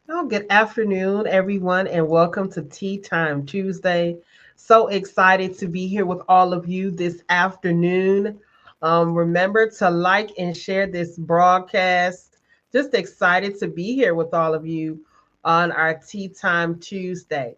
Oh, good afternoon, everyone, and welcome to Tea Time Tuesday. So excited to be here with all of you this afternoon. Remember to like and share this broadcast. Just excited to be here with all of you on our Tea Time Tuesday.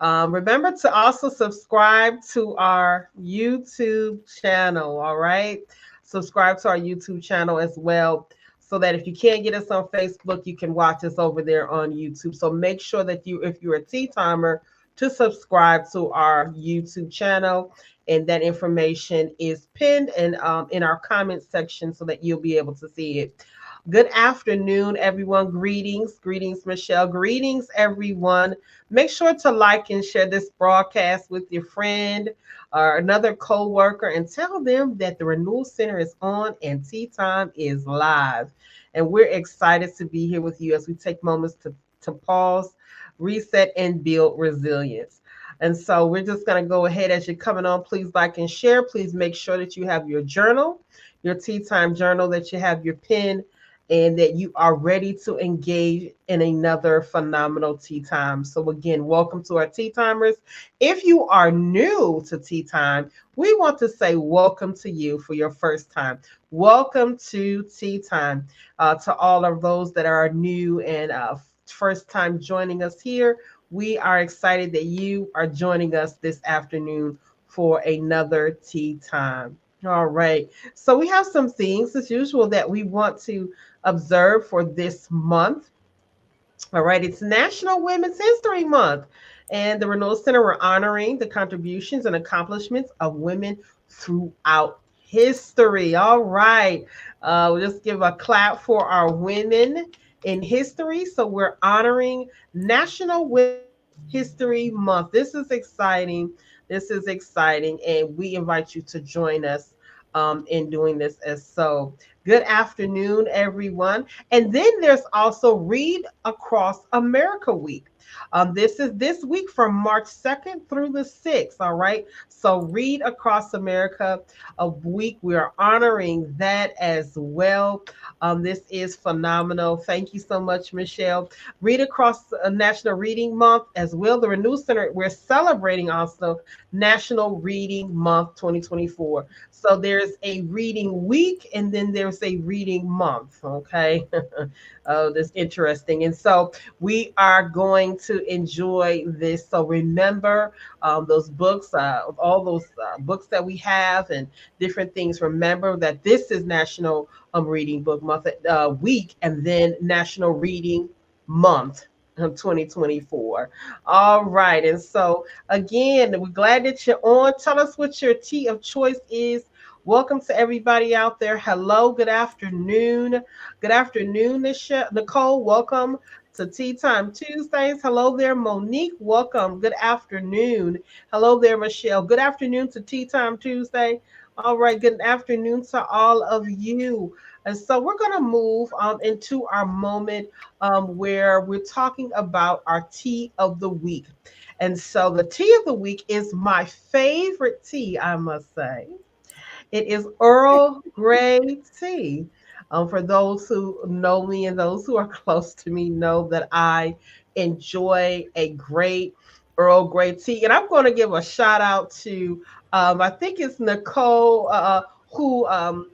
Remember to also subscribe to our YouTube channel. All right. Subscribe to our YouTube channel as well, so that if you can't get us on Facebook, you can watch us over there on YouTube. So make sure that if you're a tea timer, to subscribe to our YouTube channel. And that information is pinned in our comment section so that you'll be able to see it. Good afternoon, everyone. Greetings, Michelle. Greetings, everyone. Make sure to like and share this broadcast with your friend or another co-worker and tell them that the Renewal Center is on and Tea Time is live. And we're excited to be here with you as we take moments to pause, reset, and build resilience. And so we're just going to go ahead as you're coming on. Please like and share. Please make sure that you have your journal, your tea time journal, that you have your pen, and that you are ready to engage in another phenomenal tea time. So, again, welcome to our tea timers. If you are new to tea time, we want to say welcome to you for your first time. Welcome to tea time. To all of those that are new and first time joining us here, we are excited that you are joining us this afternoon for another tea time. All right. So we have some things as usual that we want to observe for this month. All right, it's National Women's History Month, and the Renewal Center, we're honoring the contributions and accomplishments of women throughout history. All right, we'll just give a clap for our women in history. So we're honoring National Women's History Month. This is exciting. This is exciting, and we invite you to join us in doing this as so. Good afternoon, everyone. And then there's also Read Across America Week. This is this week from March 2nd through the 6th. All right. So, Read Across America a week. We are honoring that as well. This is phenomenal. Thank you so much, Michelle. Read Across National Reading Month as well. The Renew Center, we're celebrating also National Reading Month 2024. So there's a reading week and then there's a reading month. Okay. Oh, that's interesting. And so we are going to enjoy this. So remember those books, all those books that we have and different things. Remember that this is National Reading Book Month week and then National Reading Month. 2024. All right. And so, again, we're glad that you're on. Tell us what your tea of choice is. Welcome to everybody out there. Hello, good afternoon. Good afternoon, Nicole. Welcome to Tea Time Tuesdays. Hello there, Monique. Welcome. Good afternoon. Hello there, Michelle. Good afternoon to Tea Time Tuesday. All right, good afternoon to all of you. And so we're going to move into our moment where we're talking about our tea of the week. And so the tea of the week is my favorite tea, I must say. It is Earl Grey tea. For those who know me and those who are close to me know that I enjoy a great Earl Grey tea. And I'm going to give a shout out to, I think it's Nicole, who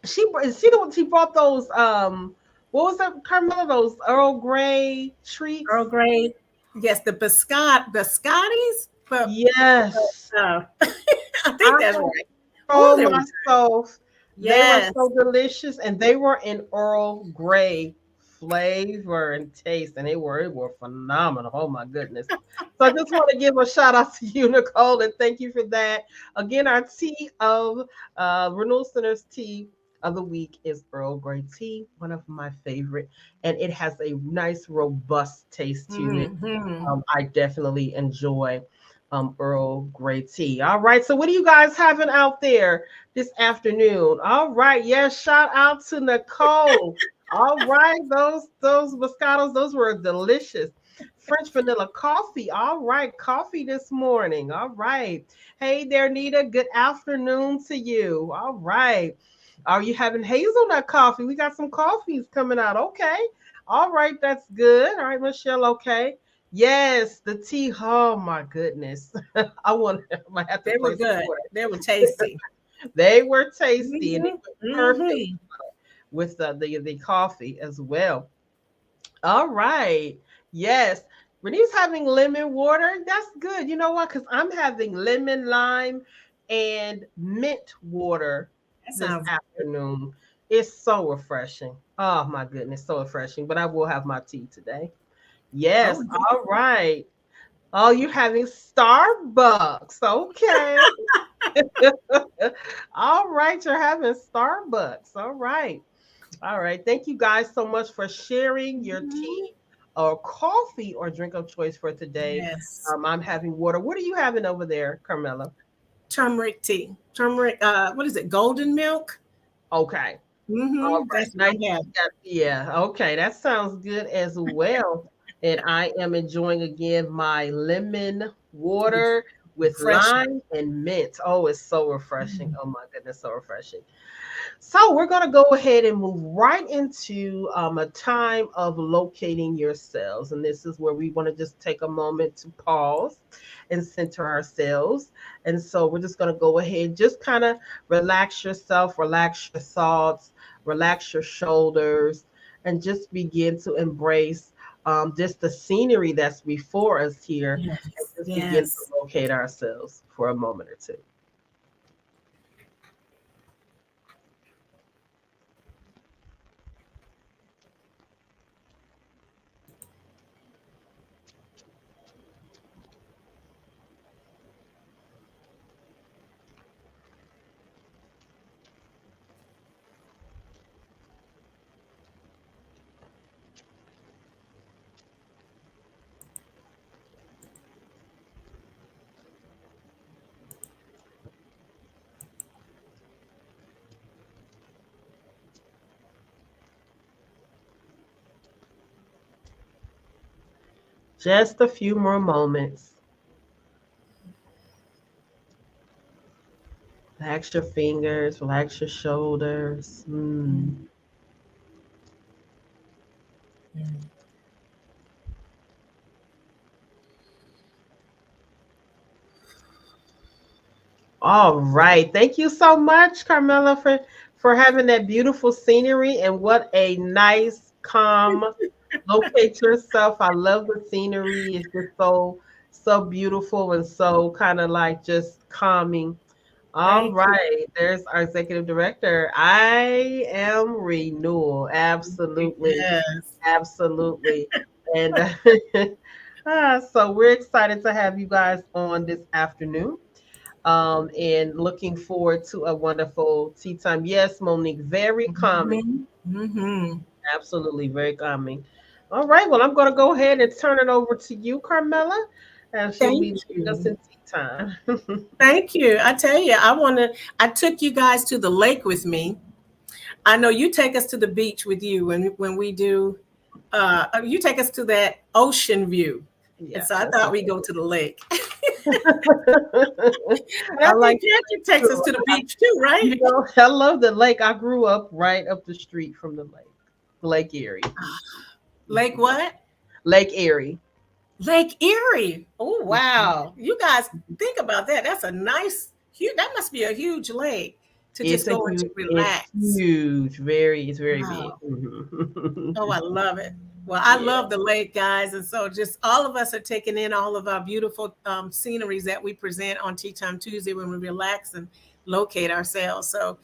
she brought those, what was that, Carmela, those Earl Grey Earl treats? Grey. Yes, the biscottis, but Yes. I think I that's right. Oh, told they were myself they were yes. so delicious, and they were in Earl Grey flavor and taste, and they were phenomenal. Oh my goodness! So I just want to give a shout out to you, Nicole, and thank you for that. Again, our tea of Renewal Center's tea of the week is Earl Grey tea, one of my favorite, and it has a nice, robust taste to it. Hmm. I definitely enjoy Earl Grey tea. All right. So what are you guys having out there this afternoon? All right. Yes. Shout out to Nicole. All right. Those Moscatos, those were delicious. French vanilla coffee. All right. Coffee this morning. All right. Hey there, Nita. Good afternoon to you. All right. Are you having hazelnut coffee? We got some coffees coming out. Okay. All right, that's good. All right, Michelle. Okay. Yes, the tea. Oh my goodness. I might have to They were place an good. order. They were tasty. They were tasty and it Hmm. was perfect Hmm. with the coffee as well. All right. Yes. Renee's having lemon water. That's good. You know what? Because I'm having lemon lime and mint water That this sounds good. afternoon. It's so refreshing. Oh my goodness, so refreshing. But I will have my tea today. Oh, Yes. All right. Oh, you're having Starbucks. Okay. All right. You're having Starbucks. All right. All right. Thank you guys so much for sharing your mhm. tea or coffee or drink of choice for today. Yes. I'm having water. What are you having over there, Carmela? Turmeric tea. Turmeric, what is it? Golden milk? Okay. All right. That's what Nice. I'm having. Yeah. Okay. That sounds good as well. And I am enjoying again my lemon water with Refreshing. lime and mint. Oh, it's so refreshing. Mm. Oh my goodness, so refreshing. So we're going to go ahead and move right into a time of locating yourselves. And this is where we want to just take a moment to pause and center ourselves. And so we're just going to go ahead, just kind of relax yourself, relax your thoughts, relax your shoulders, and just begin to embrace just the scenery that's before us here and Yes. just begin to Yes. locate ourselves for a moment or two. Just a few more moments. Relax your fingers, relax your shoulders. Mm. All right. Thank you so much, Carmela, for having that beautiful scenery and what a nice, calm locate yourself. I love the scenery. It's just so beautiful and so kind of like just calming. All Thank you. right. There's our executive director. I am Renewal. Absolutely. Yes. Absolutely. And so we're excited to have you guys on this afternoon. And looking forward to a wonderful tea time. Yes, Monique, very calming. Hmm. Hmm. Absolutely, very calming. All right, well, I'm going to go ahead and turn it over to you, Carmela, and she'll Thank be leading us you. in tea time. Thank you. I tell you, I took you guys to the lake with me. I know you take us to the beach with you when we do, you take us to that ocean view. And so Yes, I that's thought we go to the lake. And I I like think Patrick takes us to. to the beach too, right? I love the lake. I grew up right up the street from the lake, Lake Erie. Lake what? Lake Erie. Lake Erie. Oh, wow. You guys think about that. That's a nice, huge, that must be a huge lake to just go and to It's relax. huge, it's very big. Wow. Mhm. Oh, I love it. Well, I Yeah. love the lake, guys. And so just all of us are taking in all of our beautiful sceneries that we present on Tea Time Tuesday when we relax and locate ourselves. So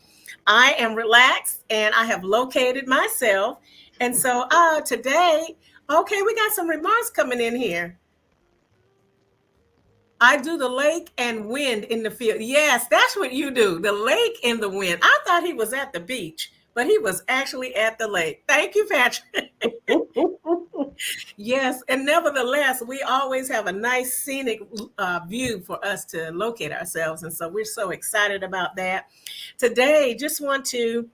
I am relaxed and I have located myself. And so today, okay, we got some remarks coming in here. I do the lake and wind in the field. Yes, that's what you do. The lake and the wind. I thought he was at the beach, but he was actually at the lake. Thank you, Patrick. Yes, and nevertheless, we always have a nice scenic view for us to locate ourselves. And so we're so excited about that. Today, just want to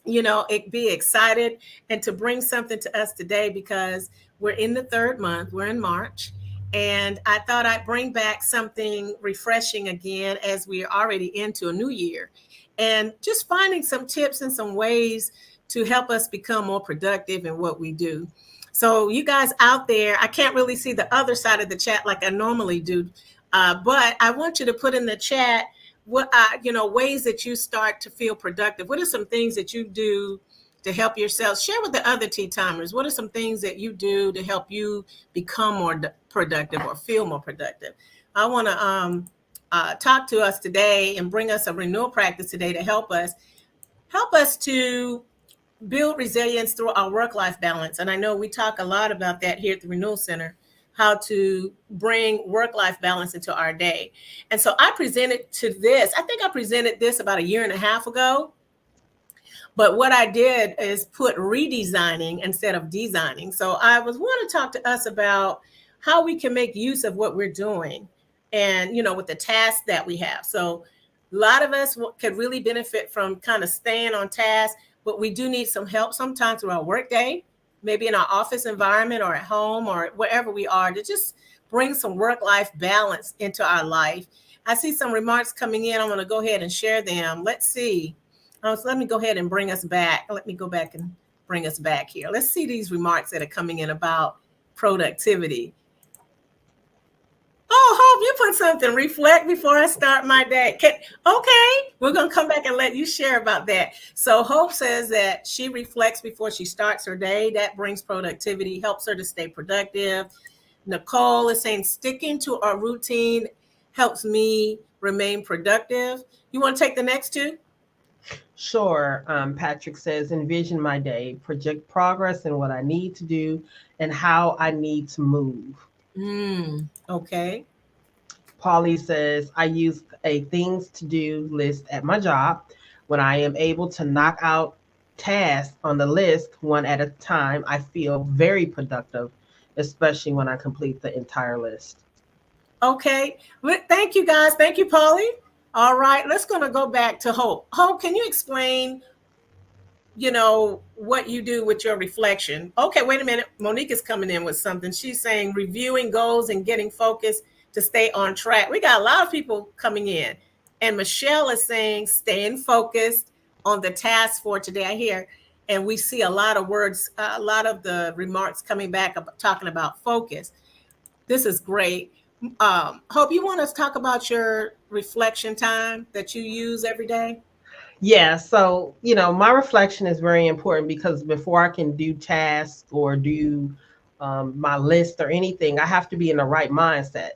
be excited and to bring something to us today because we're in the third month, we're in March, and I thought I'd bring back something refreshing again as we're already into a new year, and just finding some tips and some ways to help us become more productive in what we do. So you guys out there, I can't really see the other side of the chat like I normally do, but I want you to put in the chat what ways that you start to feel productive. What are some things that you do to help yourself? Share with the other tea timers. What are some things that you do to help you become more productive or feel more productive? I want to talk to us today and bring us a renewal practice today to help us to build resilience through our work-life balance. And I know we talk a lot about that here at the Renewal Center, how to bring work-life balance into our day. And so I presented this about a year and a half ago. But what I did is put redesigning instead of designing. So I want to talk to us about how we can make use of what we're doing and, with the tasks that we have. So a lot of us could really benefit from kind of staying on task, but we do need some help sometimes through our workday, maybe in our office environment or at home or wherever we are, to just bring some work-life balance into our life. I see some remarks coming in. I'm going to go ahead and share them. Let's see. So let me go ahead and bring us back. Let me go back and bring us back here. Let's see these remarks that are coming in about productivity. Oh, Hope, you put something, reflect before I start my day. Okay, we're going to come back and let you share about that. So Hope says that she reflects before she starts her day. That brings productivity, helps her to stay productive. Nicole is saying sticking to our routine helps me remain productive. You want to take the next two? Sure. Patrick says, envision my day, project progress and what I need to do and how I need to move. Okay. Polly says, I use a things to do list at my job. When I am able to knock out tasks on the list one at a time, I feel very productive, especially when I complete the entire list. Okay. Thank you, guys. Thank you, Polly. All right. Let's going to go back to Hope. Hope, can you explain what you do with your reflection? Okay, wait a minute. Monique is coming in with something. She's saying reviewing goals and getting focused to stay on track. We got a lot of people coming in. And Michelle is saying staying focused on the task for today. I hear, and we see a lot of words, a lot of the remarks coming back talking about focus. This is great. Hope, you want us to talk about your reflection time that you use every day? Yeah, so my reflection is very important because before I can do tasks or do my list or anything, I have to be in the right mindset.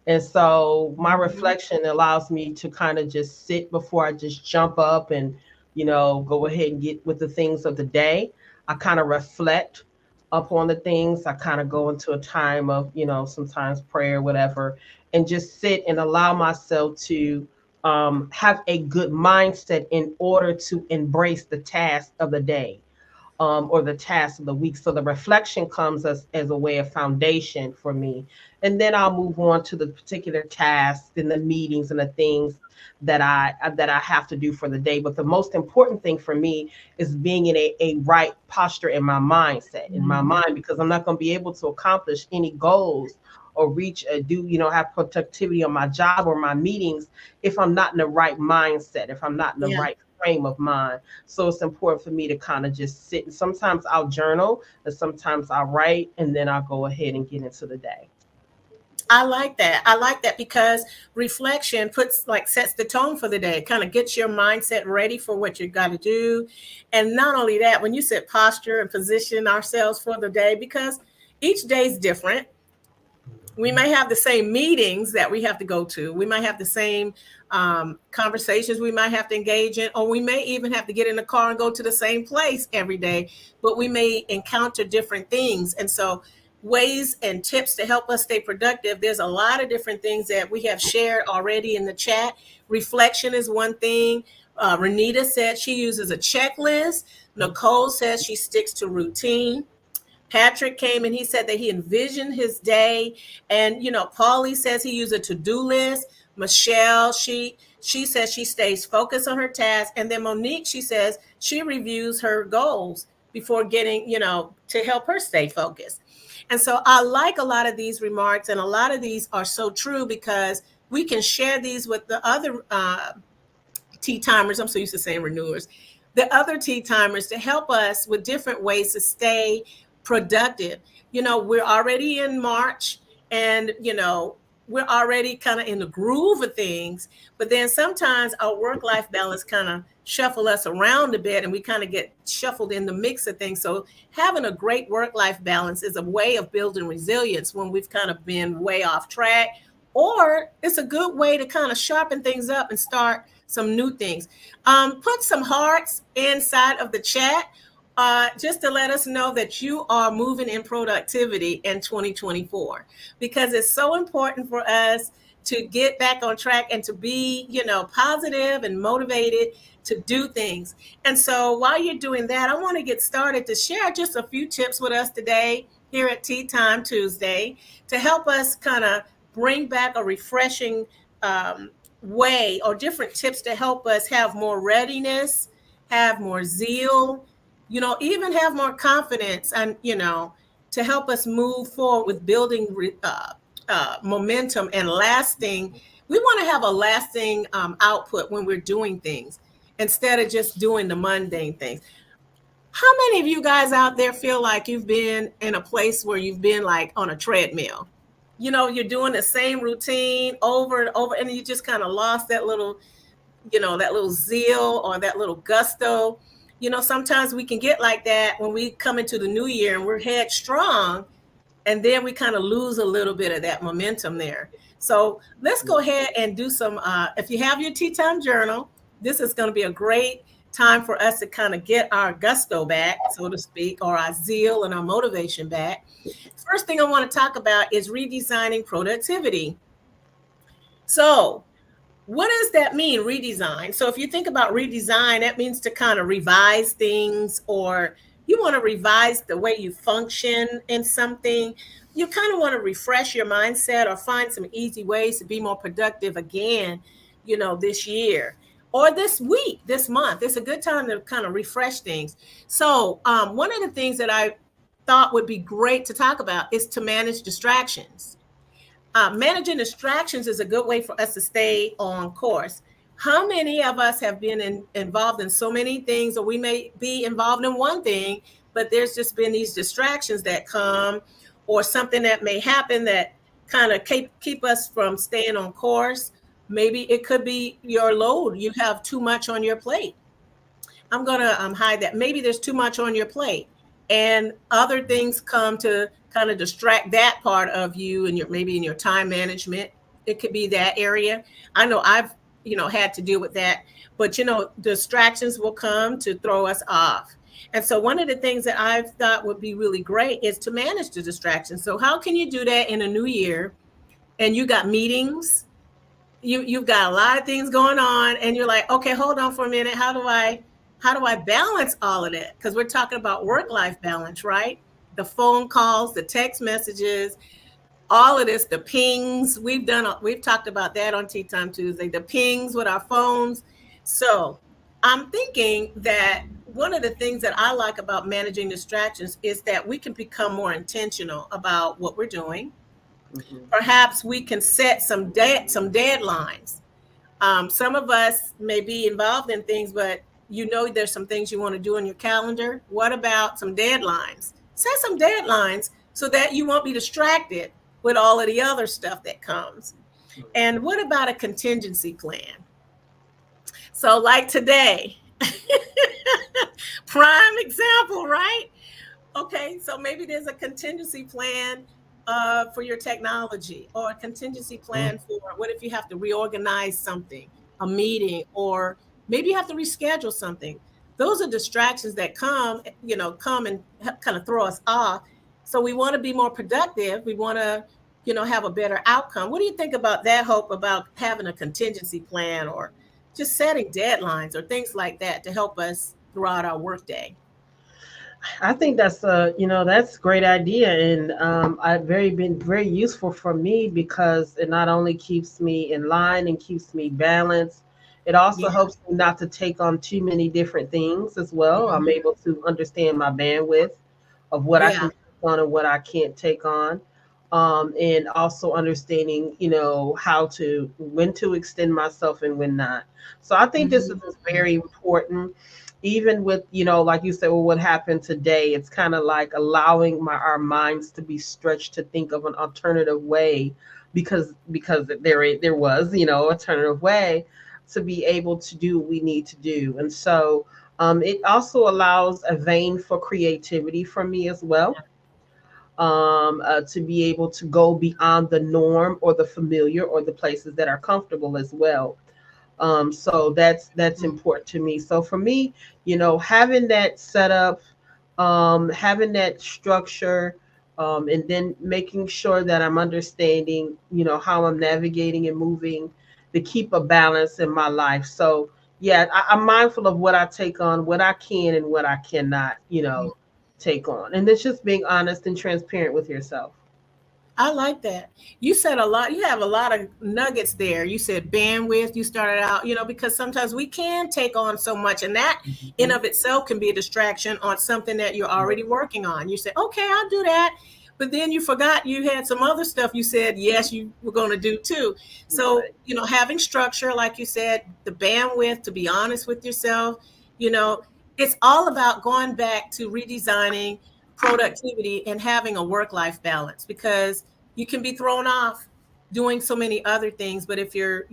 And so my reflection allows me to kind of just sit before I just jump up and go ahead and get with the things of the day. I kind of reflect upon the things. I kind of go into a time of sometimes prayer, whatever, and just sit and allow myself to have a good mindset in order to embrace the task of the day, or the task of the week. So the reflection comes as a way of foundation for me. And then I'll move on to the particular tasks and the meetings and the things that I have to do for the day. But the most important thing for me is being in a right posture in my mindset, in my mind, because I'm not going to be able to accomplish any goals or reach have productivity on my job or my meetings if I'm not in the right mindset, if I'm not in the right frame of mind. So it's important for me to kind of just sit, and sometimes I'll journal and sometimes I'll write, and then I'll go ahead and get into the day. I like that. I like that because reflection sets the tone for the day. It kind of gets your mindset ready for what you got to do. And not only that, when you set posture and position ourselves for the day, because each day is different. We may have the same meetings that we have to go to. We might have the same conversations we might have to engage in, or we may even have to get in the car and go to the same place every day, but we may encounter different things. And so ways and tips to help us stay productive, there's a lot of different things that we have shared already in the chat. Reflection is one thing. Renita said she uses a checklist. Nicole says she sticks to routine. Patrick came and he said that he envisioned his day. And, Paulie says he used a to-do list. Michelle, she says she stays focused on her task. And then Monique, she says she reviews her goals before getting, to help her stay focused. And so I like a lot of these remarks, and a lot of these are so true because we can share these with the other tea timers. I'm so used to saying renewers. the other tea timers to help us with different ways to stay productive. We're already in March, and we're already kind of in the groove of things, but then sometimes our work life balance kind of shuffle us around a bit, and we kind of get shuffled in the mix of things. So having a great work life balance is a way of building resilience when we've kind of been way off track, or it's a good way to kind of sharpen things up and start some new things. Put some hearts inside of the chat, just to let us know that you are moving in productivity in 2024, because it's so important for us to get back on track and to be, positive and motivated to do things. And so while you're doing that, I want to get started to share just a few tips with us today here at Tea Time Tuesday to help us kind of bring back a refreshing way, or different tips to help us have more readiness, have more zeal, even have more confidence, and, to help us move forward with building momentum and lasting. We want to have a lasting output when we're doing things instead of just doing the mundane things. How many of you guys out there feel like you've been in a place where you've been like on a treadmill? You're doing the same routine over and over, and you just kind of lost that little, that little zeal or that little gusto. Sometimes we can get like that when we come into the new year and we're headstrong, and then we kind of lose a little bit of that momentum there. So let's go ahead and do some, if you have your tea time journal, this is going to be a great time for us to kind of get our gusto back, so to speak, or our zeal and our motivation back. First thing I want to talk about is redesigning productivity. So what does that mean, redesign? So if you think about redesign, that means to kind of revise things, or you want to revise the way you function in something. You kind of want to refresh your mindset or find some easy ways to be more productive again, this year or this week, this month. It's a good time to kind of refresh things. So one of the things that I thought would be great to talk about is to manage distractions. Managing distractions is a good way for us to stay on course. How many of us have been involved in so many things, or we may be involved in one thing, but there's just been these distractions that come, or something that may happen that kind of keep us from staying on course. Maybe it could be your load. You have too much on your plate. I'm going to hide that. Maybe there's too much on your plate, and other things come to kind of distract that part of you, and maybe in your time management. It could be that area. I know I've had to deal with that, but distractions will come to throw us off. And so one of the things that I thought would be really great is to manage the distractions. So how can you do that in a new year? And you got meetings, you've got a lot of things going on, and you're like, okay, hold on for a minute. How do I balance all of that? Because we're talking about work-life balance, right? The phone calls, the text messages, all of this, the pings. We've talked about that on Tea Time Tuesday, the pings with our phones. So I'm thinking that one of the things that I like about managing distractions is that we can become more intentional about what we're doing. Mm-hmm. Perhaps we can set some deadlines. Some of us may be involved in things, but there's some things you want to do in your calendar. What about some deadlines? Set some deadlines so that you won't be distracted with all of the other stuff that comes. And what about a contingency plan? So like today, prime example, right? Okay, so maybe there's a contingency plan for your technology, or a contingency plan for what if you have to reorganize something, a meeting, or maybe you have to reschedule something. Those are distractions that come and kind of throw us off. So we want to be more productive. We want to, have a better outcome. What do you think about that, Hope, about having a contingency plan, or just setting deadlines or things like that to help us throughout our workday? I think that's that's a great idea, and I've been very useful for me, because it not only keeps me in line and keeps me balanced, it also helps me not to take on too many different things as well. Mm-hmm. I'm able to understand my bandwidth of what I can take on and what I can't take on, and also understanding when to extend myself and when not. So I think this is very important. even with, like you said, well, what happened today, it's kind of like allowing our minds to be stretched to think of an alternative way, because there was, alternative way to be able to do what we need to do. And so it also allows a vein for creativity for me as well, to be able to go beyond the norm or the familiar or the places that are comfortable as well. So that's important to me. So for me, having that setup, having that structure, and then making sure that I'm understanding, how I'm navigating and moving to keep a balance in my life. So yeah, I'm mindful of what I take on, what I can and what I cannot, take on. And it's just being honest and transparent with yourself. I like that. You said a lot. You have a lot of nuggets there. You said bandwidth. You started out, because sometimes we can take on so much, and that in Mhm. of itself can be a distraction on something that you're already working on. You say, okay, I'll do that. But then you forgot you had some other stuff you said, yes, you were going to do too. So, Right. having structure, like you said, the bandwidth to be honest with yourself, you know, it's all about going back to redesigning productivity and having a work life balance, because you can be thrown off doing so many other things. But if you're,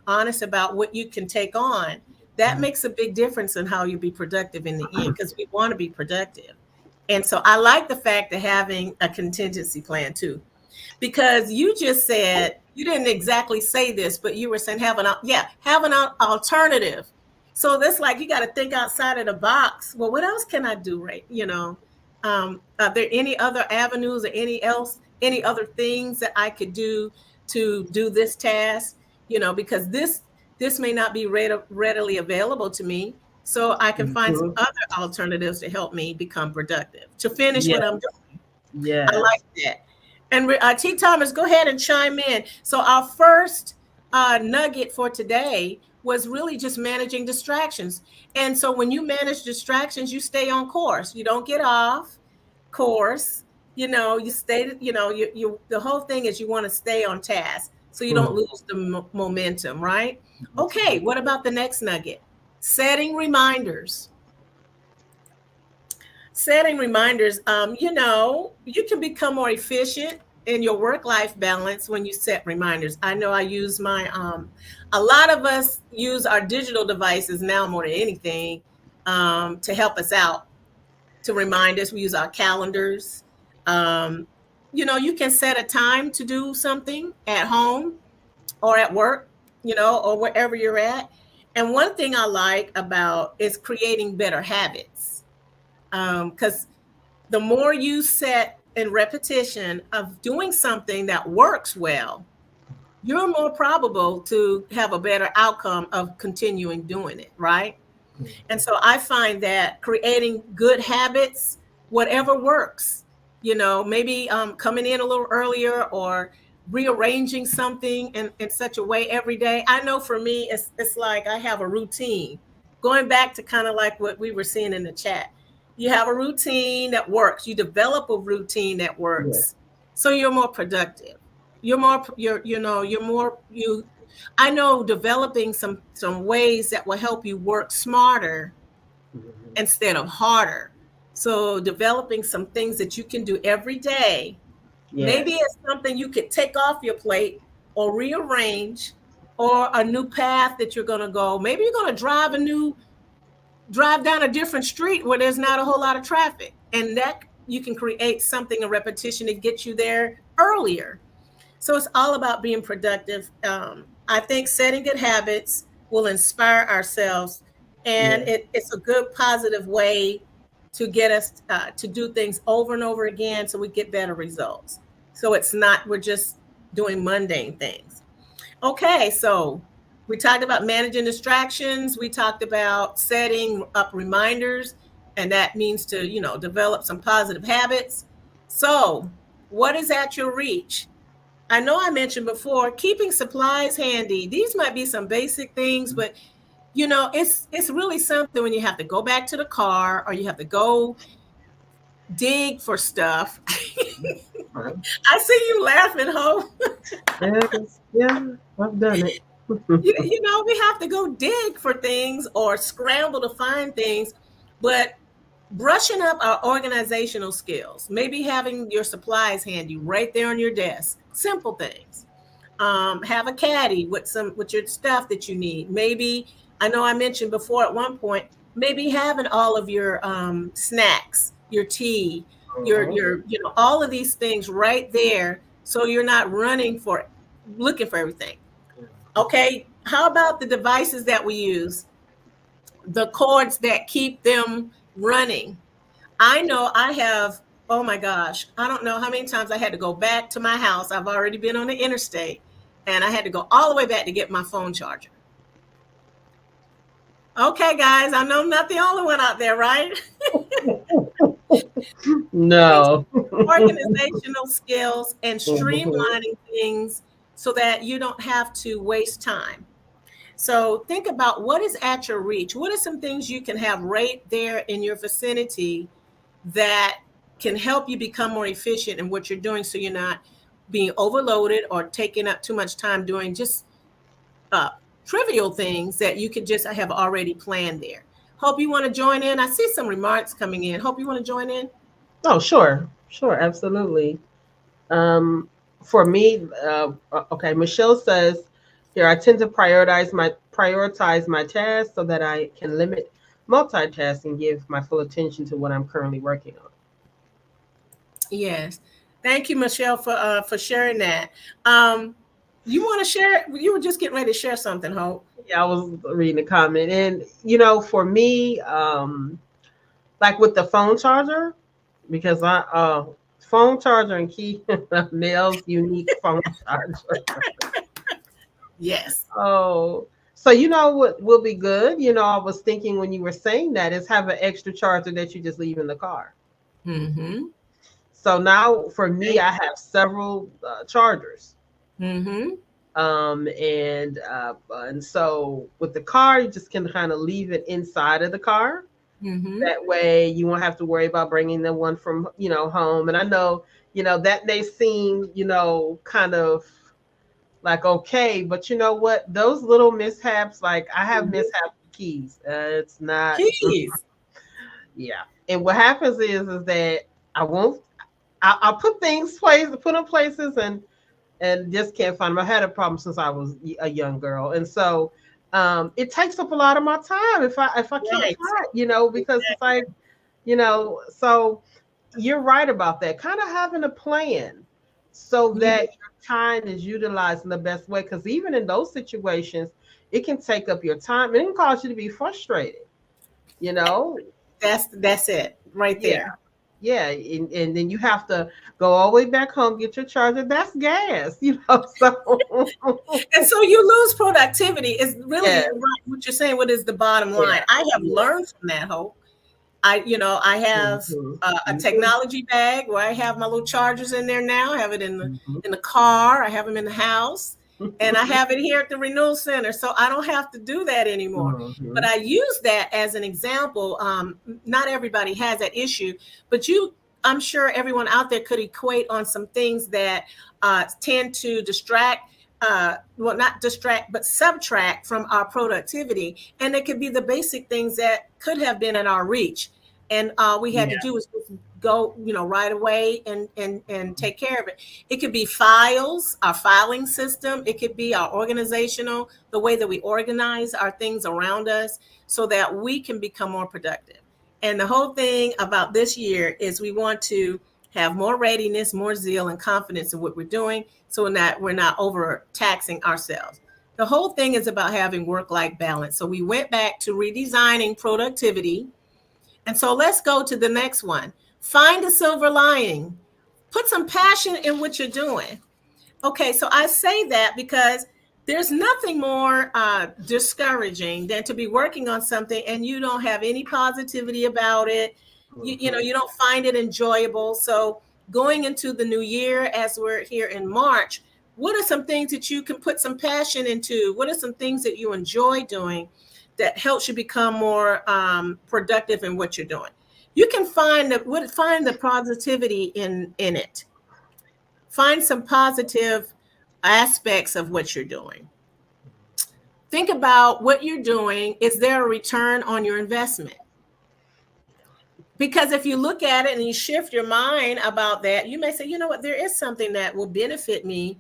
honest about what you can take on, that makes a big difference in how you be productive in the end, because we want to be productive. And so I like the fact of having a contingency plan too, because you just said, you didn't exactly say this, but you were saying have an alternative. So that's like, you got to think outside of the box. Well, what else can I do? Right. Are there any other avenues or any other things that I could do to do this task? Because this may not be readily available to me. So I can find some Mhm. other alternatives to help me become productive, to finish what Yes. I'm doing. I Yes. like that. And T. Thomas, go ahead and chime in. So our first nugget for today was really just managing distractions. And so when you manage distractions, you stay on course. You don't get off course. You stay. The whole thing is you want to stay on task so you don't Mm. lose the momentum, right? That's Okay. good. What about the next nugget? Setting reminders. You can become more efficient in your work life balance when you set reminders. I know I use a lot of us use our digital devices now more than anything, to help us out, to remind us. We use our calendars. um, you can set a time to do something at home or at work, or wherever you're at. And one thing I like about is creating better habits, because the more you set in repetition of doing something that works well, you're more probable to have a better outcome of continuing doing it, right? And so I find that creating good habits, whatever works, maybe coming in a little earlier, or rearranging something in such a way every day. I know for me, it's like I have a routine. Going back to kind of like what we were seeing in the chat, you have a routine that works. You develop a routine that Yeah. works, so you're more productive. You're more, you're more, I know developing some ways that will help you work smarter Mhm. instead of harder. So developing some things that you can do every day. Maybe Yes. it's something you could take off your plate or rearrange, or a new path that you're going to go. Maybe you're going to drive down a different street where there's not a whole lot of traffic. And that you can create something, a repetition to get you there earlier. So it's all about being productive. I think setting good habits will inspire ourselves, and Yeah. it's a good positive way to get us to do things over and over again, so we get better results. So it's not we're just doing mundane things. Okay, so we talked about managing distractions. We talked about setting up reminders, and that means to develop some positive habits. So what is at your reach? I know I mentioned before, keeping supplies handy. These might be some basic things, but it's really something when you have to go back to the car, or you have to go dig for stuff. Right. I see you laughing, Ho. Yes. Yeah. I've done it. We have to go dig for things or scramble to find things, but brushing up our organizational skills, maybe having your supplies handy right there on your desk, simple things. Have a caddy with your stuff that you need. Maybe, I know I mentioned before at one point, maybe having all of your snacks, your tea, Mhm. all of these things right there, so you're not running for looking for everything. Okay, how about the devices that we use, the cords that keep them running? I know I have, oh my gosh, I don't know how many times I had to go back to my house. I've already been on the interstate and I had to go all the way back to get my phone charger. Okay, guys, I know I'm not the only one out there, right? Things, No. organizational skills and Mhm. streamlining things so that you don't have to waste time. So think about what is at your reach. What are some things you can have right there in your vicinity that can help you become more efficient in what you're doing, so you're not being overloaded or taking up too much time doing just uh, trivial things that you could just have already planned there. Hope you want to join in. I see some remarks coming in. Hope you want to join in. Oh, sure, sure, absolutely. Um, for me, okay, Michelle says here, I tend to prioritize my tasks so that I can limit multitasking, give my full attention to what I'm currently working on. Yes. Thank you, Michelle, for sharing that. Um, you want to share? You were just getting ready to share something, Hope. Yeah, I was reading the comment, and for me, like with the phone charger, because I phone charger and key Nell's unique phone charger. Yes. Oh, so what will be good? I was thinking when you were saying that is have an extra charger that you just leave in the car. Mm-hmm. So now for me, Thank I you. have several chargers. Mm-hmm. And so with the car, you just can kind of leave it inside of the car. Mm-hmm. That way you won't have to worry about bringing the one from, home. And I know, that may seem, kind of like okay, but you know what? Those little mishaps, like I have Mm-hmm. mishap keys. It's not, Keys. yeah. And what happens is that I won't. I'll put put in places, and just can't find them. I had a problem since I was a young girl, and so it takes up a lot of my time if I can't Right. find, because it's like, so you're right about that. Kind of having a plan so Yeah. that your time is utilized in the best way. Because even in those situations, it can take up your time and it can cause you to be frustrated. You know, That's it right yeah, there. yeah, and then you have to go all the way back home, get your charger. That's gas. So And so you lose productivity. Is yeah, really right what you're saying. What is the bottom yeah, line? I have yeah. learned from that, Hope. I have Mhm. a Me too. technology bag where I have my little chargers in there now. I have it in the Mhm. in the car. I have them in the house, and I have it here at the Renewal Center. So I don't have to do that anymore. But Mhm. I use that as an example. Not everybody has that issue, but I'm sure everyone out there could equate on some things that tend to distract. Well, not distract, but subtract from our productivity. And it could be the basic things that could have been in our reach. And all we had to Yeah. do was just go, right away and take care of it. It could be files, our filing system. It could be our organizational, the way that we organize our things around us so that we can become more productive. And the whole thing about this year is we want to have more readiness, more zeal, and confidence in what we're doing so that we're not overtaxing ourselves. The whole thing is about having work-life balance. So we went back to redesigning productivity. And so let's go to the next one. Find a silver lining. Put some passion in what you're doing. Okay, so I say that because there's nothing more discouraging than to be working on something and you don't have any positivity about it. You don't find it enjoyable. So going into the new year, as we're here in March, what are some things that you can put some passion into? What are some things that you enjoy doing that helps you become more productive in what you're doing? You can find the positivity in it. Find some positive aspects of what you're doing. think about what you're doing. Is there a return on your investment? Because if you look at it and you shift your mind about that, you may say, you know what, there is something that will benefit me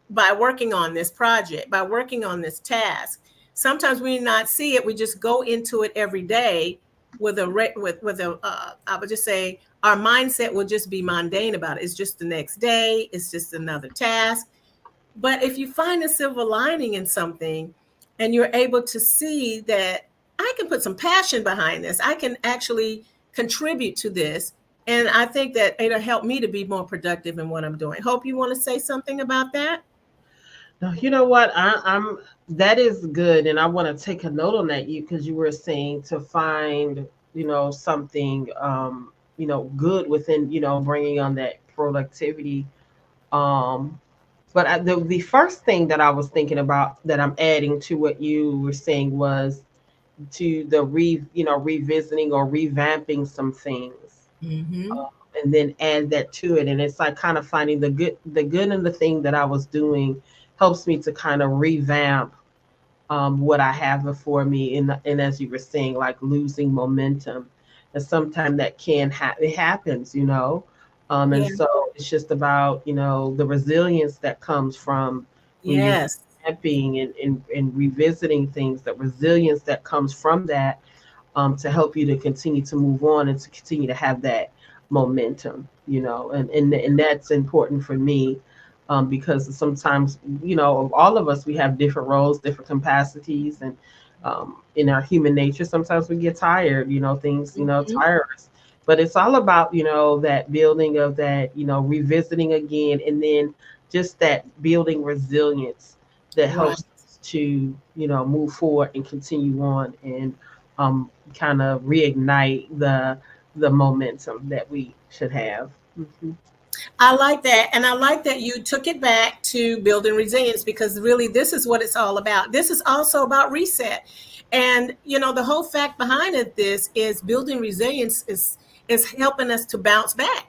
by working on this project, by working on this task. Sometimes we not see it. We just go into it every day with I would just say our mindset will just be mundane about it. It's just the next day. It's just another task. But if you find a silver lining in something and you're able to see that I can put some passion behind this, I can actually contribute to this. And I think that it'll help me to be more productive in what I'm doing. Hope you want to say something about that. No, you know what? I'm that is good, and I want to take a note on that you because you were saying to find something good within bringing on that productivity. Um, but the first thing that I was thinking about that I'm adding to what you were saying was to the revisiting or revamping some things, Mm-hmm. and then add that to it. And it's like kind of finding the good in the thing that I was doing helps me to kind of revamp what I have before me. And as you were saying, like losing momentum, and sometimes that it happens. And Yeah. so it's just about the resilience that comes from when you're Yes. revamping and revisiting things. That resilience that comes from that, to help you to continue to move on and to continue to have that momentum. And that's important for me, because sometimes, of all of us, we have different roles, different capacities, and in our human nature, sometimes we get tired, things, Mm-hmm. tire us. But it's all about, that building of that, revisiting again, and then just that building resilience that Right. helps us to, move forward and continue on, and kind of reignite the momentum that we should have. Mhm. I like that. And I like that you took it back to building resilience because really this is what it's all about. This is also about reset. And the whole fact behind it this is building resilience is helping us to bounce back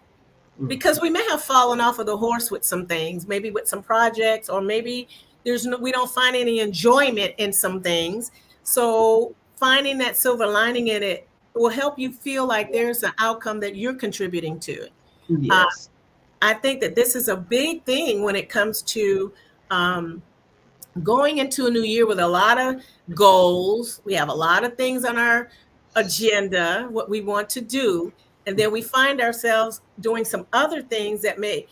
because we may have fallen off of the horse with some things, maybe with some projects, or maybe we don't find any enjoyment in some things. So finding that silver lining in it will help you feel like there's an outcome that you're contributing to it. Uh, Yes. I think that this is a big thing when it comes to um, going into a new year with a lot of goals. We have a lot of things on our agenda, what we want to do. And then we find ourselves doing some other things that may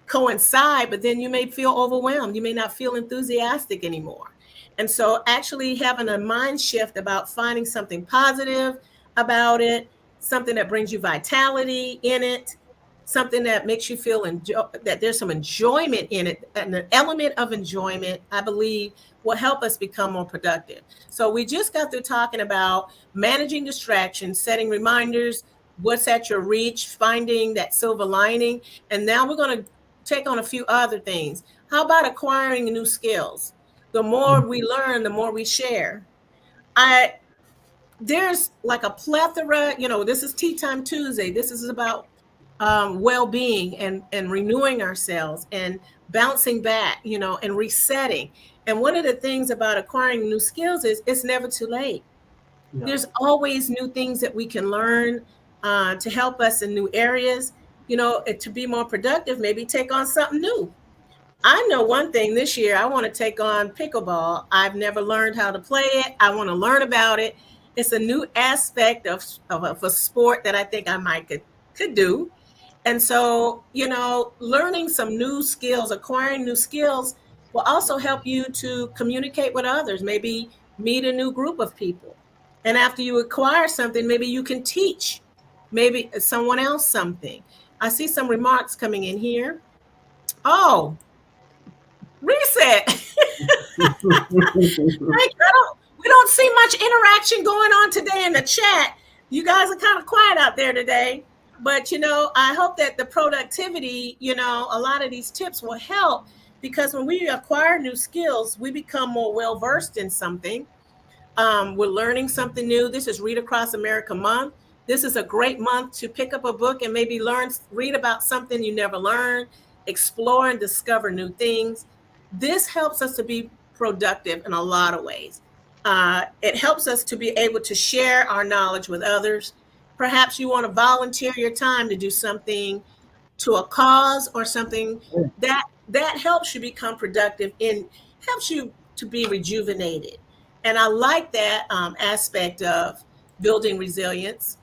coincide, but then you may feel overwhelmed. You may not feel enthusiastic anymore. And so, actually, having a mind shift about finding something positive about it, something that brings you vitality in it, something that makes you feel that there's some enjoyment in it, and an element of enjoyment, I believe, will help us become more productive. So, we just got through talking about managing distractions, setting reminders, what's at your reach, finding that silver lining. And now we're going to take on a few other things. How about acquiring new skills? The more we learn, the more we share. I There's like a plethora. This is Tea Time Tuesday. This is about well-being and renewing ourselves and bouncing back. And resetting. And one of the things about acquiring new skills is it's never too late. No. There's always new things that we can learn to help us in new areas. To be more productive, maybe take on something new. I know one thing this year, I want to take on pickleball. I've never learned how to play it. I want to learn about it. It's a new aspect of a sport that I think I might could do. And so, learning some new skills, acquiring new skills will also help you to communicate with others, maybe meet a new group of people. And after you acquire something, maybe you can teach maybe someone else something. I see some remarks coming in here. Oh, reset. Thank you. We don't see much interaction going on today in the chat. You guys are kind of quiet out there today. But I hope that the productivity, a lot of these tips will help because when we acquire new skills, we become more well versed in something. We're learning something new. This is Read Across America Month. This is a great month to pick up a book and maybe read about something you never learned, explore and discover new things. This helps us to be productive in a lot of ways. It helps us to be able to share our knowledge with others. Perhaps you want to volunteer your time to do something to a cause or something that helps you become productive and helps you to be rejuvenated. And I like that aspect of building resilience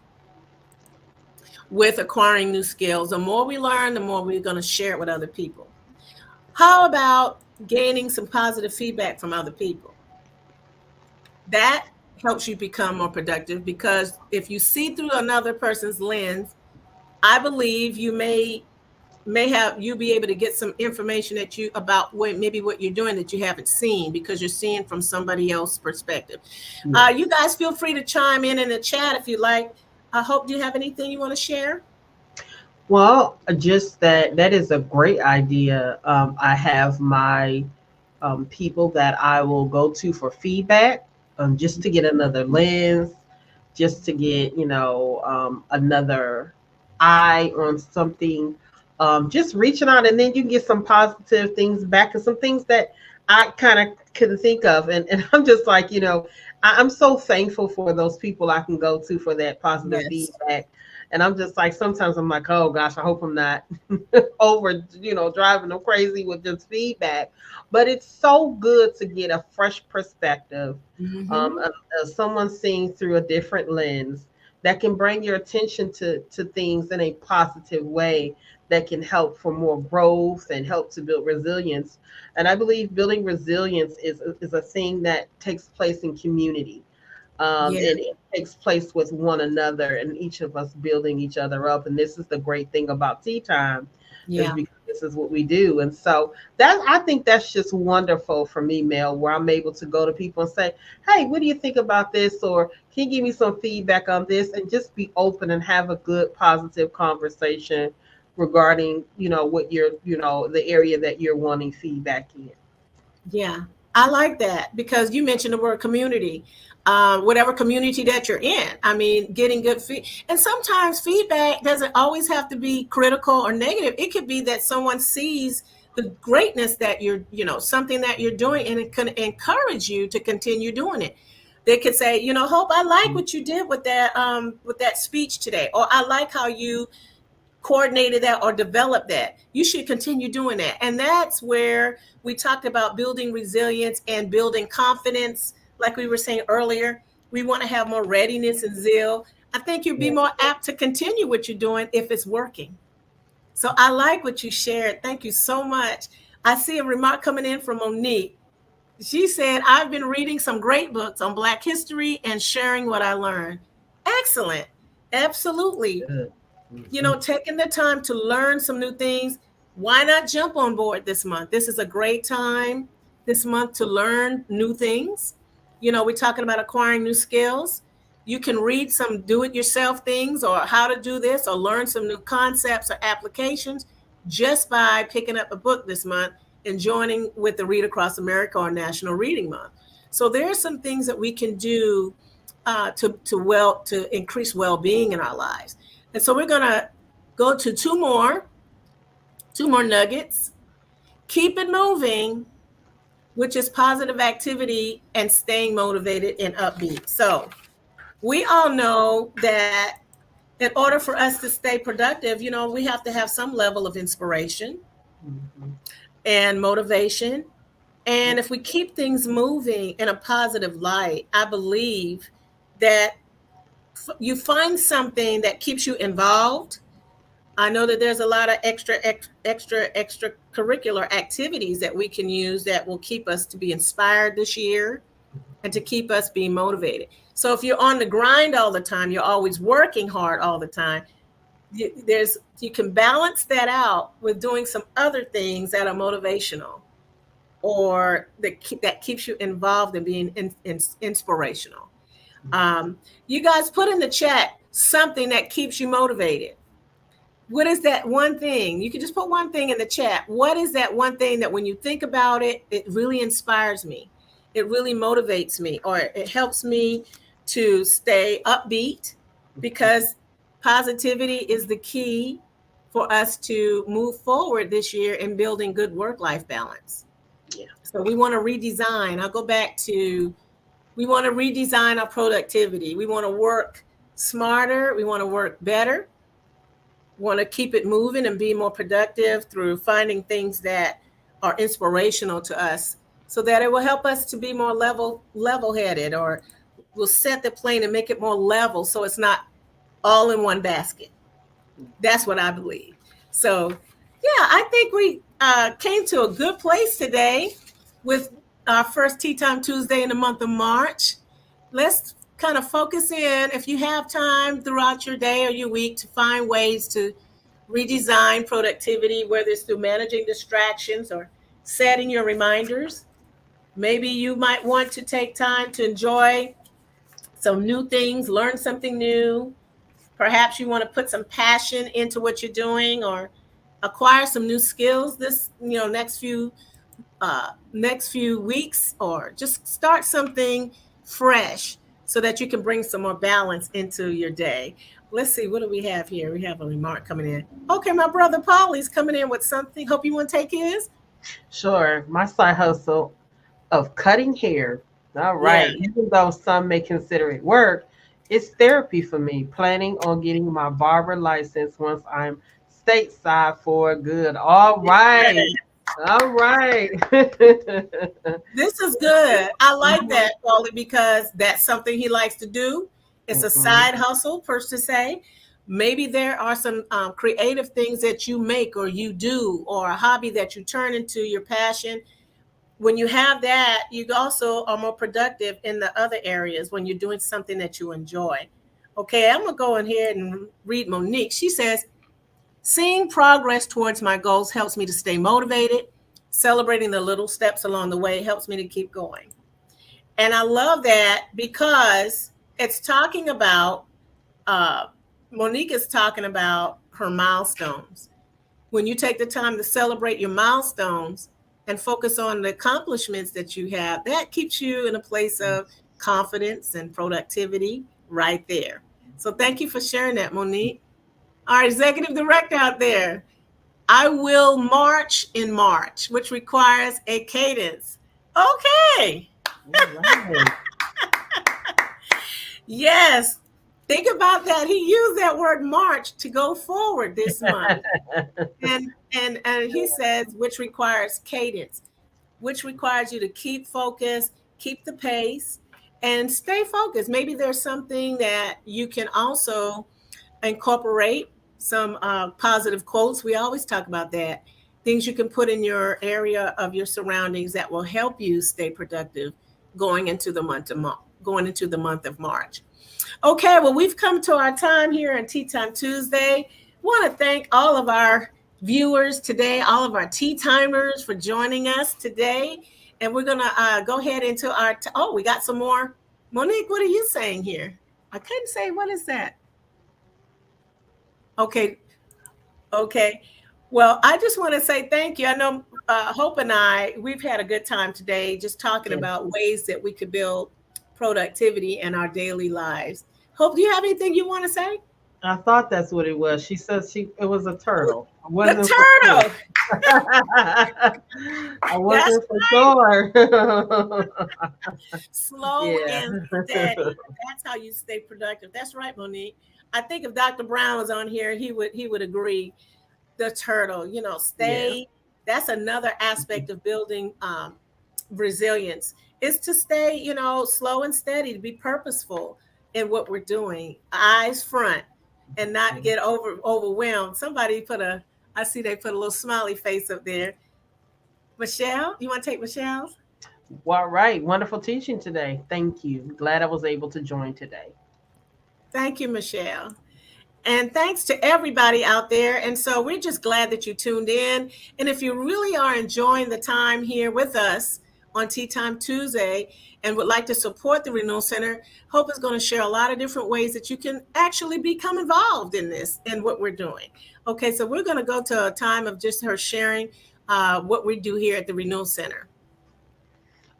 with acquiring new skills. The more we learn, the more we're going to share it with other people. How about gaining some positive feedback from other people? That helps you become more productive, because if you see through another person's lens, I believe you may have you be able to get some information that you about what maybe what you're doing that you haven't seen, because you're seeing from somebody else's perspective. You guys feel free to chime in the chat if you like. I hope, do you have anything you want to share? Well, just that is a great idea. I have my people that I will go to for feedback, just to get another lens, just to get, another eye on something, just reaching out, and then you can get some positive things back and some things that I kind of couldn't think of. And I'm just like, I'm so thankful for those people I can go to for that positive Yes. feedback. And I'm just like, sometimes I'm like, oh gosh, I hope I'm not over, driving them crazy with just feedback. But it's so good to get a fresh perspective, Mm-hmm. someone seeing through a different lens that can bring your attention to things in a positive way, that can help for more growth and help to build resilience. And I believe building resilience is a thing that takes place in community, Yeah. and it takes place with one another, and each of us building each other up. And this is the great thing about tea time, is Yeah. because this is what we do. And so that, I think that's just wonderful for me, Mel, where I'm able to go to people and say, hey, what do you think about this? Or can you give me some feedback on this? And just be open and have a good, positive conversation regarding, what you're, the area that you're wanting feedback in. Yeah, I like that because you mentioned the word community. Whatever community that you're in, I mean, getting good and sometimes feedback doesn't always have to be critical or negative. It could be that someone sees the greatness that something that you're doing, and it can encourage you to continue doing it. They could say, Hope, I like what you did with that speech today, or I like how you coordinated that or developed that. You should continue doing that. And that's where we talked about building resilience and building confidence. Like we were saying earlier, we want to have more readiness and zeal. I think you'd be Yeah. more apt to continue what you're doing if it's working. So I like what you shared. Thank you so much. I see a remark coming in from Monique. She said, I've been reading some great books on Black history and sharing what I learned. Excellent. Absolutely. Good. Mhm. Taking the time to learn some new things. Why not jump on board this month? This is a great time this month to learn new things. We're talking about acquiring new skills. You can read some do it yourself things, or how to do this, or learn some new concepts or applications just by picking up a book this month and joining with the Read Across America or National Reading Month. So there are some things that we can do to increase well-being in our lives. And so we're gonna go to two more nuggets. Keep it moving, which is positive activity and staying motivated and upbeat. So we all know that in order for us to stay productive, we have to have some level of inspiration Mhm. and motivation. And Yep. if we keep things moving in a positive light, I believe that you find something that keeps you involved. I know that there's a lot of extracurricular activities that we can use that will keep us to be inspired this year and to keep us being motivated. So if you're on the grind all the time, you're always working hard all the time, you can balance that out with doing some other things that are motivational, or that keeps you involved and being inspirational. You guys put in the chat something that keeps you motivated. What is that one thing? You can just put one thing in the chat. What is that one thing that when you think about it, it really inspires me? It really motivates me, or it helps me to stay upbeat, because positivity is the key for us to move forward this year in building good work life balance. Yeah. So we want to redesign. I'll go back to, we want to redesign our productivity. We want to work smarter. We want to work better. We want to keep it moving and be more productive through finding things that are inspirational to us so that it will help us to be more level headed, or we'll set the plane and make it more level so it's not all in one basket. That's what I believe. So, yeah, I think we came to a good place today with our first Tea Time Tuesday in the month of March. Let's kind of focus in, if you have time throughout your day or your week, to find ways to redesign productivity, whether it's through managing distractions or setting your reminders. Maybe you might want to take time to enjoy some new things, learn something new. Perhaps you want to put some passion into what you're doing, or acquire some new skills this, next few weeks, or just start something fresh so that you can bring some more balance into your day. Let's see, what do we have here? We have a remark coming in. Okay, my brother Polly's coming in with something. Hope you want to take his. Sure. My side hustle of cutting hair. All Yeah. right. Even though some may consider it work, it's therapy for me. Planning on getting my barber license once I'm stateside for good. All right. All right. This is good. I like that, Paulie, because that's something he likes to do. It's a Mhm. side hustle, per se say. Maybe there are some creative things that you make or you do, or a hobby that you turn into your passion. When you have that, you also are more productive in the other areas when you're doing something that you enjoy. Okay, I'm going to go in here and read Monique. She says, seeing progress towards my goals helps me to stay motivated. Celebrating the little steps along the way helps me to keep going. And I love that because it's talking about, uh, Monique is talking about her milestones. When you take the time to celebrate your milestones and focus on the accomplishments that you have, that keeps you in a place of confidence and productivity right there. So thank you for sharing that, Monique. Our executive director out there, I will march in March, which requires a cadence. Okay. All right. Yes. Think about that. He used that word march to go forward this month. And he says, which requires cadence, which requires you to keep focused, keep the pace, and stay focused. Maybe there's something that you can also incorporate, some positive quotes. We always talk about that. Things you can put in your area of your surroundings that will help you stay productive going into the month of March. Okay, well, we've come to our time here on Tea Time Tuesday. Want to thank all of our viewers today, all of our tea timers for joining us today. And we're going to go ahead into our, oh, we got some more. Monique, what are you saying here? I couldn't say, what is that? Okay, okay. Well, I just want to say thank you. I know Hope and I, we've had a good time today just talking Yeah. about ways that we could build productivity in our daily lives. Hope, do you have anything you want to say? I thought that's what it was. She said it was a turtle. I The wasn't for sure. turtle. I That's wasn't for sure. slow Yeah. and steady. That's how you stay productive. That's right, Monique. I think if Dr. Brown was on here, he would agree. The turtle, Yeah. stay. That's another aspect of building resilience, is to stay, slow and steady, to be purposeful in what we're doing, eyes front, and not get overwhelmed. Somebody put a, I see they put a little smiley face up there. Michelle, you want to take Michelle's? All right. Wonderful teaching today. Thank you. Glad I was able to join today. Thank you, Michelle. And thanks to everybody out there. And so we're just glad that you tuned in. And if you really are enjoying the time here with us on Tea Time Tuesday and would like to support the Renewal Center, Hope is going to share a lot of different ways that you can actually become involved in this and what we're doing. Okay, so we're going to go to a time of just her sharing what we do here at the Renewal Center.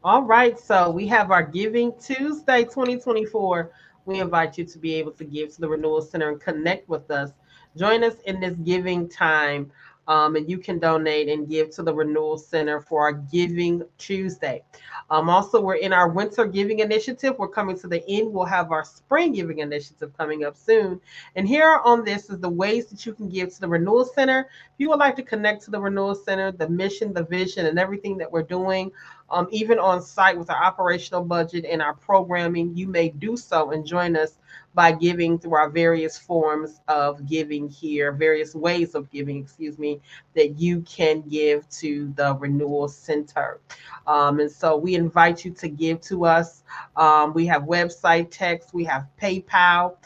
All right. So we have our Giving Tuesday 2024. We invite you to be able to give to the Renewal Center and connect with us. Join us in this giving time. And you can donate and give to the Renewal Center for our Giving Tuesday. Also, we're in our Winter Giving Initiative. We're coming to the end. We'll have our Spring Giving Initiative coming up soon. And here on this is the ways that you can give to the Renewal Center. If you would like to connect to the Renewal Center, the mission, the vision, and everything that we're doing, even on site with our operational budget and our programming, you may do so and join us by giving through our various forms of giving here, various ways of giving, excuse me, that you can give to the Renewal Center. And so we invite you to give to us. We have website text, we have PayPal.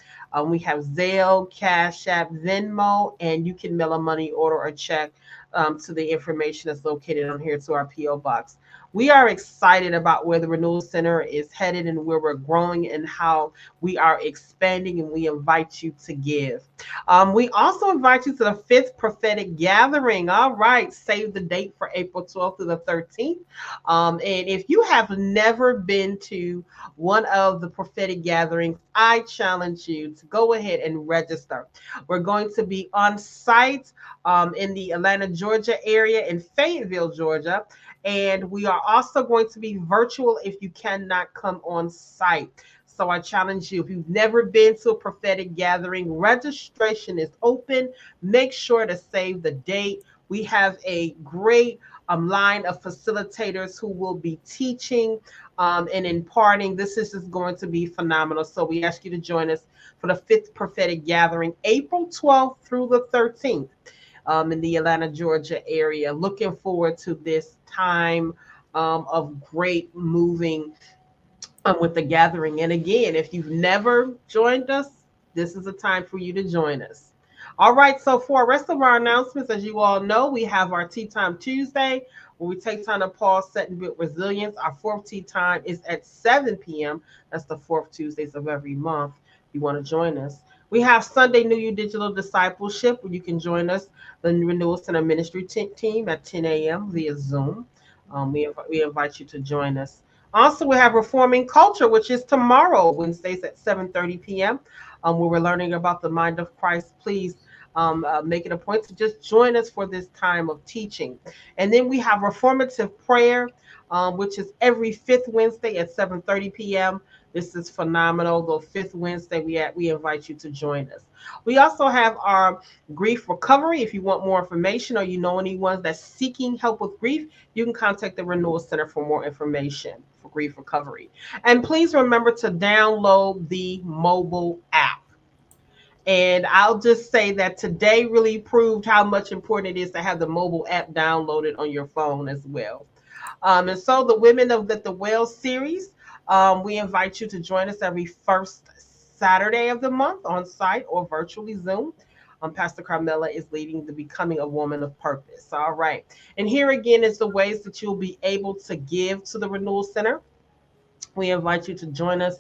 We have Zelle, Cash App, Venmo, and you can mail a money order or check to the information that's located on here to our P.O. Box. We are excited about where the Renewal Center is headed and where we're growing and how we are expanding, and we invite you to give. We also invite you to the 5th Prophetic Gathering. All right, save the date for April 12th through the 13th. And if you have never been to one of the prophetic gatherings, I challenge you to go ahead and register. We're going to be on site in the Atlanta, Georgia area, in Fayetteville, Georgia. And we are also going to be virtual if you cannot come on site. So I challenge you, if you've never been to a prophetic gathering, registration is open. Make sure to save the date. We have a great line of facilitators who will be teaching and imparting. This is just going to be phenomenal. So we ask you to join us for the 5th Prophetic Gathering, April 12th through the 13th. In the Atlanta, Georgia area. Looking forward to this time of great moving with the gathering. And again, if you've never joined us, this is a time for you to join us. All right, so for the rest of our announcements, as you all know, we have our Tea Time Tuesday, where we take time to pause, set, and build resilience. Our 4th tea time is at 7 p.m. That's the 4th Tuesdays of every month. If you want to join us. We have Sunday New You Digital Discipleship, where you can join us, the Renewal Center Ministry team, at 10 a.m. via Zoom. We invite you to join us. Also, we have Reforming Culture, which is tomorrow, Wednesdays at 7:30 p.m., where we're learning about the mind of Christ. Please make it a point to just join us for this time of teaching. And then we have Reformative Prayer, which is every 5th Wednesday at 7:30 p.m. This is phenomenal. The 5th Wednesday, we invite you to join us. We also have our grief recovery. If you want more information or you know anyone that's seeking help with grief, you can contact the Renewal Center for more information for grief recovery. And please remember to download the mobile app. And I'll just say that today really proved how much important it is to have the mobile app downloaded on your phone as well. And so the Women of the Well series, we invite you to join us every first Saturday of the month on site or virtually Zoom. Pastor Carmela is leading the Becoming a Woman of Purpose. All right. And here again is the ways that you'll be able to give to the Renewal Center. We invite you to join us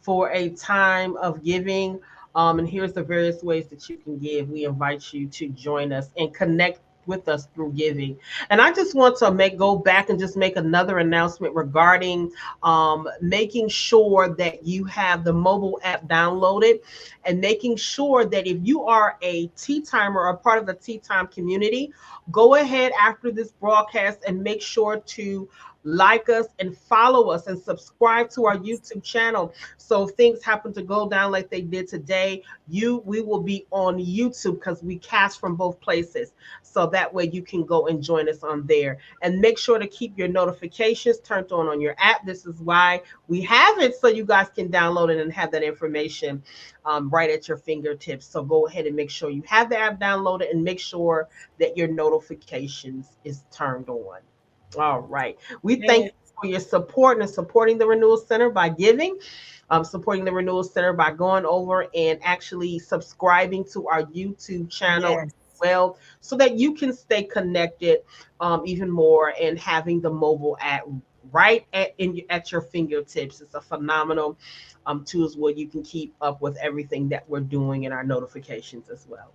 for a time of giving. And here's the various ways that you can give. We invite you to join us and connect with us through giving. And I just want to go back and just make another announcement regarding making sure that you have the mobile app downloaded, and making sure that if you are a Tea Timer or a part of the Tea Time community, go ahead after this broadcast and make sure to like us and follow us and subscribe to our YouTube channel. So if things happen to go down like they did today, we will be on YouTube because we cast from both places. So that way you can go and join us on there. And make sure to keep your notifications turned on your app. This is why we have it, so you guys can download it and have that information right at your fingertips. So go ahead and make sure you have the app downloaded and make sure that your notifications is turned on. All right. We thank you for your support and supporting the Renewal Center by giving, supporting the Renewal Center by going over and actually subscribing to our YouTube channel as well, so that you can stay connected even more, and having the mobile app right at your fingertips. It's a phenomenal tool where you can keep up with everything that we're doing and our notifications as well.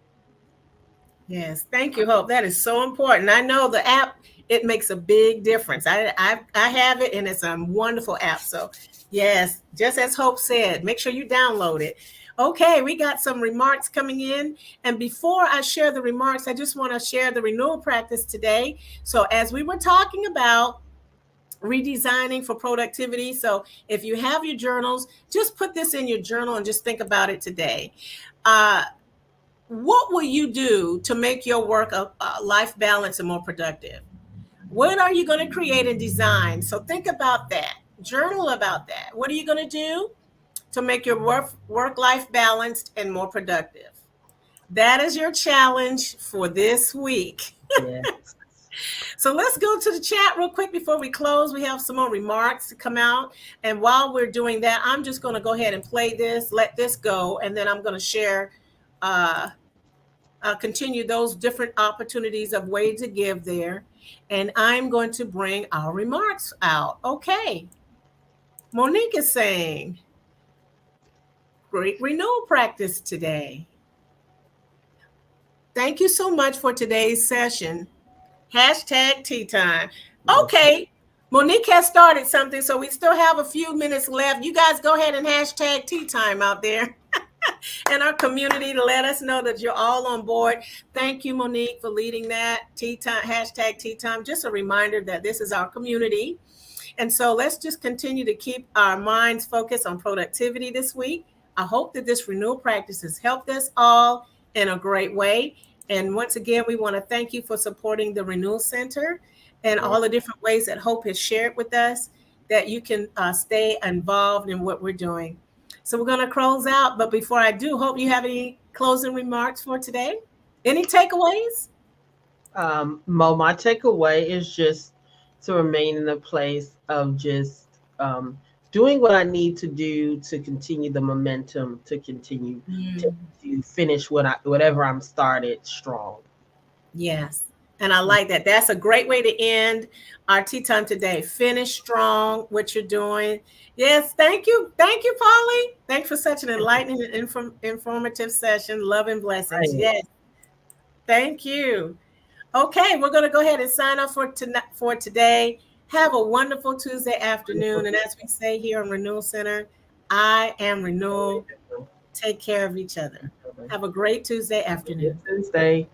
Yes, thank you, Hope. That is so important. I know the app, it makes a big difference. I have it, and it's a wonderful app. So yes, just as Hope said, make sure you download it. Okay, we got some remarks coming in. And before I share the remarks, I just want to share the renewal practice today. So, as we were talking about redesigning for productivity, so if you have your journals, just put this in your journal and just think about it today. Uh, what will you do to make your work a life balance and more productive? What are you going to create and design? So, think about that. Journal about that. What are you going to do to make your work life balanced and more productive? That is your challenge for this week. Yes. So let's go to the chat real quick before we close. We have some more remarks to come out. And while we're doing that, I'm just going to go ahead and play this, let this go, and then I'm going to share, uh, continue those different opportunities of ways to give there. And I'm going to bring our remarks out. Okay. Monique is saying, great renewal practice today. Thank you so much for today's session. Hashtag tea time. Okay. Monique has started something, so we still have a few minutes left. You guys go ahead and hashtag tea time out there in our community to let us know that you're all on board. Thank you, Monique, for leading that tea time, hashtag tea time. Just a reminder that this is our community. And so let's just continue to keep our minds focused on productivity this week. I hope that this renewal practice has helped us all in a great way. And once again, we want to thank you for supporting the Renewal Center and all the different ways that Hope has shared with us that you can stay involved in what we're doing. So we're going to close out. But before I do, Hope, you have any closing remarks for today? Any takeaways? Mo, my takeaway is just to remain in a place of just doing what I need to do to continue the momentum, to continue to finish whatever I'm started strong. Yes. And I like that. That's a great way to end our tea time today. Finish strong what you're doing. Yes. Thank you. Thank you, Polly. Thanks for such an enlightening and informative session. Love and blessings. Right. Yes. Thank you. Okay. We're going to go ahead and sign off for today. Have a wonderful Tuesday afternoon. And as we say here on Renewal Center, I am Renewal. Take care of each other. Have a great Tuesday afternoon. Tuesday.